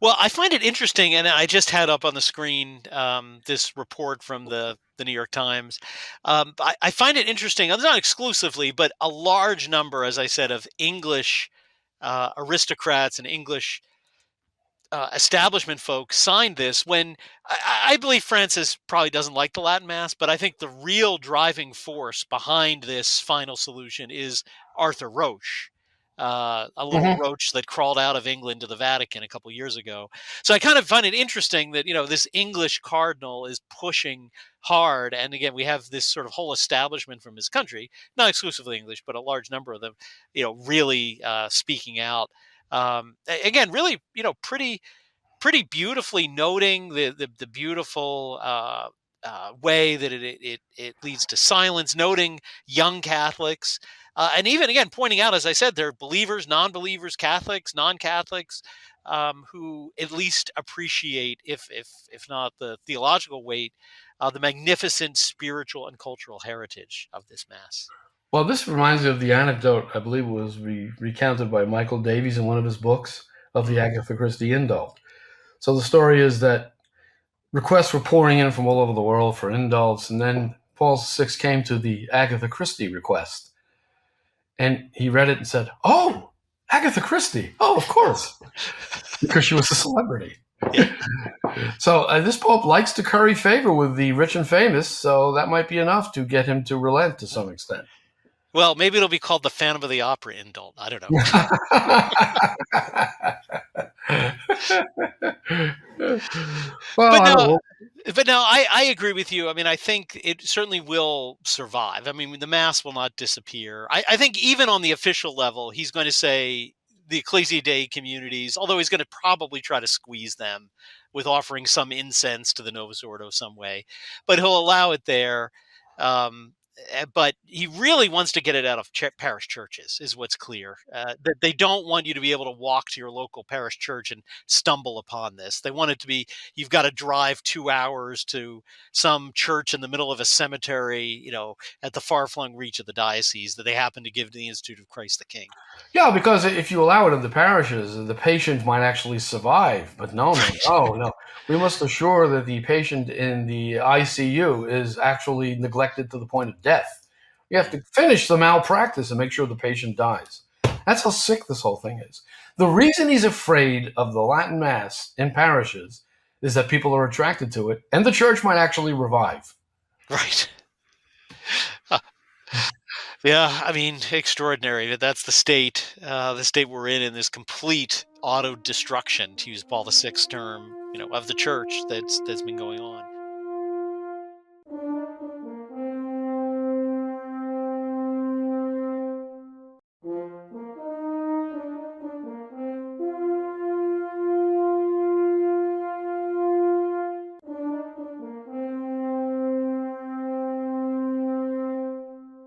Well, I find it interesting, and I just had up on the screen this report from the New York Times. I find it interesting, not exclusively, but a large number, as I said, of English aristocrats and English establishment folks signed this when I believe Francis probably doesn't like the Latin Mass, but I think the real driving force behind this final solution is Arthur Roche, a little Hmm. roach that crawled out of England to the Vatican a couple years ago. So I kind of find it interesting that this English cardinal is pushing hard, and again we have this sort of whole establishment from his country, not exclusively English, but a large number of them, really speaking out. Again, really, pretty beautifully noting the beautiful way that it leads to silence, noting young Catholics, and even again pointing out, as I said, there are believers, non-believers, Catholics, non-Catholics, who at least appreciate, if not the theological weight, the magnificent spiritual and cultural heritage of this Mass. Well, this reminds me of the anecdote, I believe it was recounted by Michael Davies in one of his books, of the Mm. Agatha Christie indult. So the story is that requests were pouring in from all over the world for indults, and then Paul VI came to the Agatha Christie request, and he read it and said, "Oh, Agatha Christie! Oh, of course," because she was a celebrity. Yeah. So this Pope likes to curry favor with the rich and famous, so that might be enough to get him to relent to some extent. Well, maybe it'll be called the Phantom of the Opera indult. I don't know. Well, But I don't no, know. but no, I agree with you. I mean, I think it certainly will survive. I mean, the mass will not disappear. I think even on the official level, he's going to say the Ecclesia Dei communities, although he's going to probably try to squeeze them with offering some incense to the Novus Ordo some way, but he'll allow it there. Um, but he really wants to get it out of parish churches, is what's clear. That they don't want you to be able to walk to your local parish church and stumble upon this. They want it to be, you've got to drive 2 hours to some church in the middle of a cemetery, at the far flung reach of the diocese that they happen to give to the Institute of Christ the King. Yeah, because if you allow it in the parishes, the patient might actually survive. But no, no, Right. no, no. We must assure that the patient in the ICU is actually neglected to the point of death. You have Mm. to finish the malpractice and make sure the patient dies. That's how sick this whole thing is. The reason he's afraid of the Latin Mass in parishes is that people are attracted to it, and the church might actually revive. Right. Yeah, I mean, extraordinary. That's the state we're in this complete auto destruction, to use Paul VI's term, of the church that's been going on.